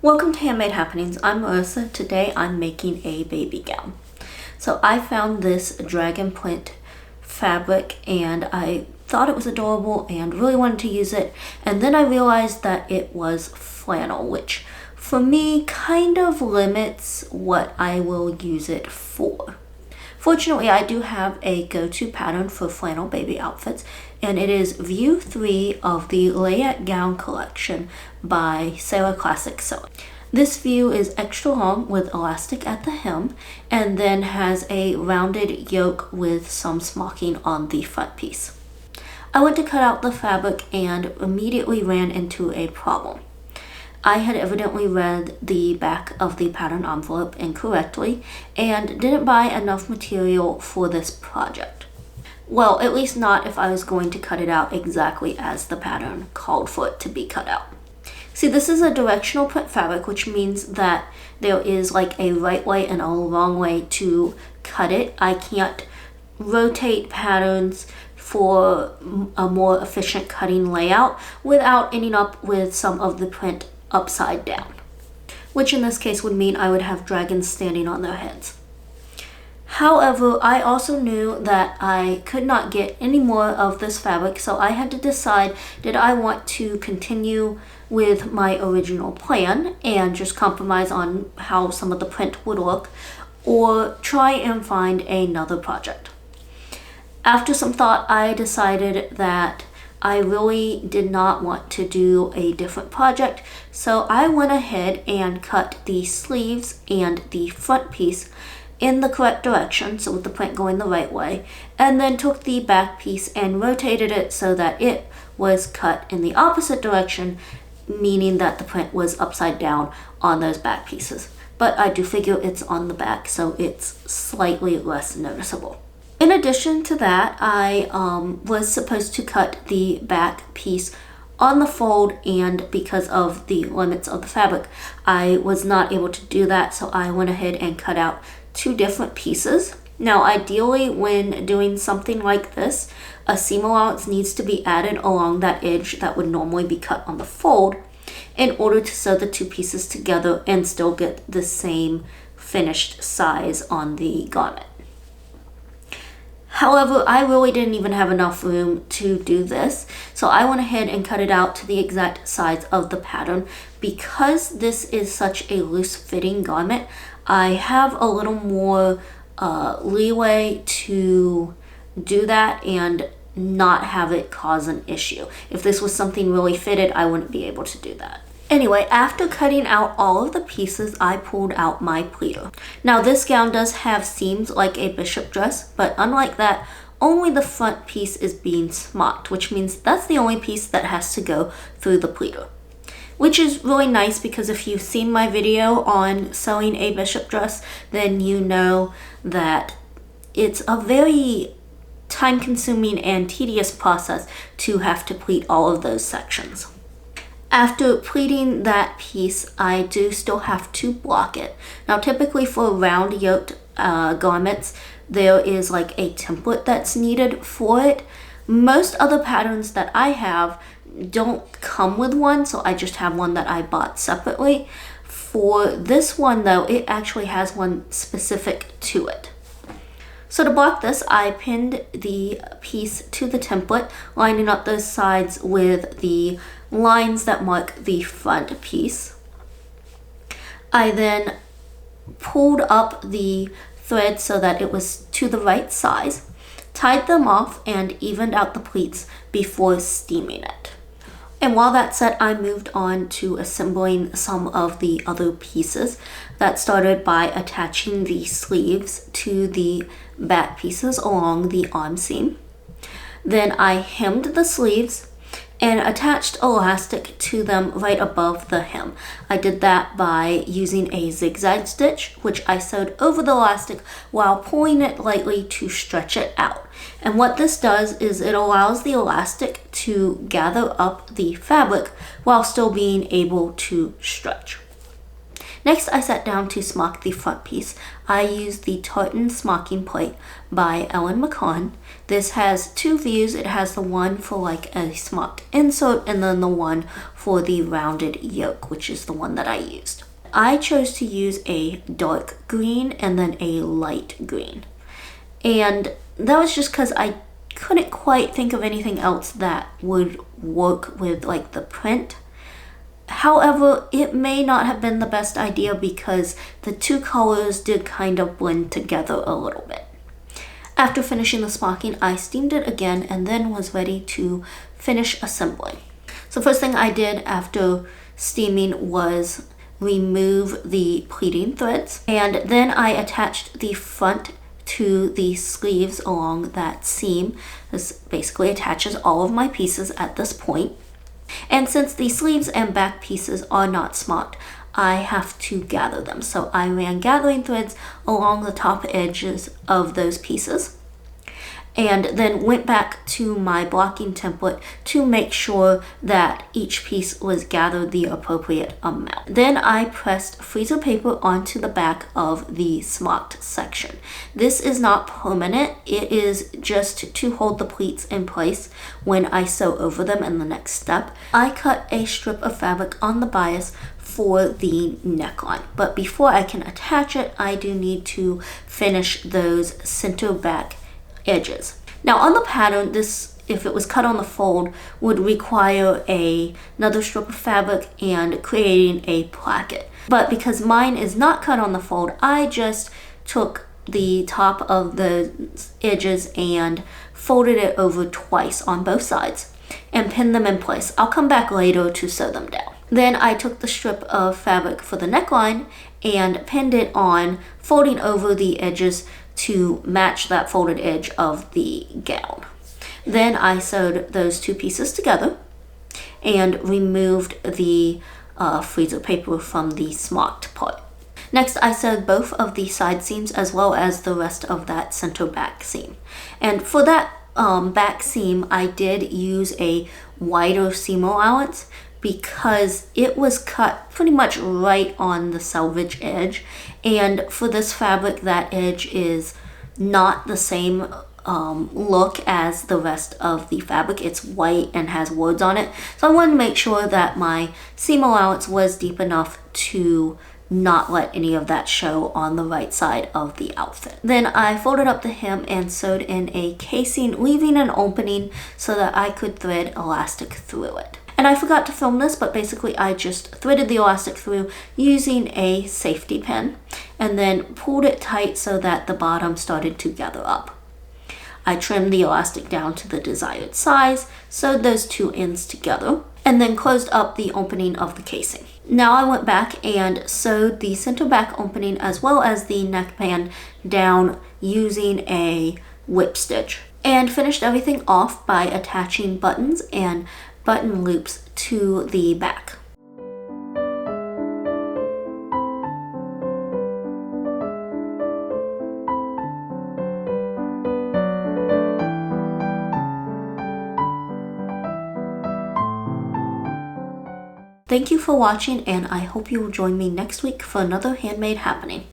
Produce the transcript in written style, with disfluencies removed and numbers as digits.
Welcome to Handmade Happenings. I'm Marissa. Today I'm making a baby gown. So I found this dragon print fabric and I thought it was adorable and really wanted to use it. And then I realized that it was flannel, which for me kind of limits what I will use it for. Fortunately, I do have a go-to pattern for flannel baby outfits, and it is View 3 of the Layette Gown Collection by Sarah Classic Sewing. This view is extra long with elastic at the hem, and then has a rounded yoke with some smocking on the front piece. I went to cut out the fabric and immediately ran into a problem. I had evidently read the back of the pattern envelope incorrectly and didn't buy enough material for this project. Well, at least not if I was going to cut it out exactly as the pattern called for it to be cut out. See, this is a directional print fabric, which means that there is like a right way and a wrong way to cut it. I can't rotate patterns for a more efficient cutting layout without ending up with some of the print upside down, which in this case would mean I would have dragons standing on their heads. However, I also knew that I could not get any more of this fabric, so I had to decide, did I want to continue with my original plan and just compromise on how some of the print would look, or try and find another project. After some thought, I decided that I really did not want to do a different project, so I went ahead and cut the sleeves and the front piece in the correct direction, so with the print going the right way, and then took the back piece and rotated it so that it was cut in the opposite direction, meaning that the print was upside down on those back pieces. But I do figure it's on the back, so it's slightly less noticeable. In addition to that, I was supposed to cut the back piece on the fold, and because of the limits of the fabric, I was not able to do that, so I went ahead and cut out two different pieces. Now, ideally, when doing something like this, a seam allowance needs to be added along that edge that would normally be cut on the fold in order to sew the two pieces together and still get the same finished size on the garment. However, I really didn't even have enough room to do this, so I went ahead and cut it out to the exact size of the pattern. Because this is such a loose fitting garment, I have a little more leeway to do that and not have it cause an issue. If this was something really fitted, I wouldn't be able to do that. Anyway, after cutting out all of the pieces, I pulled out my pleater. Now, this gown does have seams like a bishop dress, but unlike that, only the front piece is being smocked, which means that's the only piece that has to go through the pleater. Which is really nice because if you've seen my video on sewing a bishop dress, then you know that it's a very time-consuming and tedious process to have to pleat all of those sections. After pleating that piece, I do still have to block it. Now, typically for round yoked garments, there is like a template that's needed for it. Most other patterns that I have don't come with one, so I just have one that I bought separately. For this one though, it actually has one specific to it. So to block this, I pinned the piece to the template, lining up those sides with the lines that mark the front piece. I then pulled up the thread so that it was to the right size, tied them off, and evened out the pleats before steaming it. And while that's set, I moved on to assembling some of the other pieces. That started by attaching the sleeves to the back pieces along the arm seam. Then I hemmed the sleeves and attached elastic to them right above the hem. I did that by using a zigzag stitch, which I sewed over the elastic while pulling it lightly to stretch it out. And what this does is it allows the elastic to gather up the fabric while still being able to stretch. Next, I sat down to smock the front piece. I used the tartan smocking plate by Ellen McCann. This has two views. It has the one for like a smocked insert and then the one for the rounded yoke, which is the one that I used. I chose to use a dark green and then a light green. And that was just because I couldn't quite think of anything else that would work with like the print. However, it may not have been the best idea because the two colors did kind of blend together a little bit. After finishing the smocking, I steamed it again and then was ready to finish assembling. So first thing I did after steaming was remove the pleating threads, and then I attached the front to the sleeves along that seam. This basically attaches all of my pieces at this point. And since the sleeves and back pieces are not smocked, I have to gather them. So I ran gathering threads along the top edges of those pieces, and then went back to my blocking template to make sure that each piece was gathered the appropriate amount. Then I pressed freezer paper onto the back of the smocked section. This is not permanent. It is just to hold the pleats in place when I sew over them in the next step. I cut a strip of fabric on the bias for the neckline, but before I can attach it, I do need to finish those center back edges. Now on the pattern, this, if it was cut on the fold, would require another strip of fabric and creating a placket. But because mine is not cut on the fold, I just took the top of the edges and folded it over twice on both sides and pinned them in place. I'll come back later to sew them down. Then I took the strip of fabric for the neckline and pinned it on, folding over the edges to match that folded edge of the gown. Then I sewed those two pieces together and removed the freezer paper from the smocked part. Next, I sewed both of the side seams as well as the rest of that center back seam. And for that back seam, I did use a wider seam allowance because it was cut pretty much right on the selvage edge, and for this fabric that edge is not the same look as the rest of the fabric. It's white and has words on it, so I wanted to make sure that my seam allowance was deep enough to not let any of that show on the right side of the outfit. Then I folded up the hem and sewed in a casing, leaving an opening so that I could thread elastic through it. And I forgot to film this, but basically I just threaded the elastic through using a safety pin and then pulled it tight so that the bottom started to gather up. I trimmed the elastic down to the desired size, sewed those two ends together, and then closed up the opening of the casing. Now I went back and sewed the center back opening as well as the neckband down using a whip stitch, and finished everything off by attaching buttons and button loops to the back. Thank you for watching, and I hope you will join me next week for another handmade happening.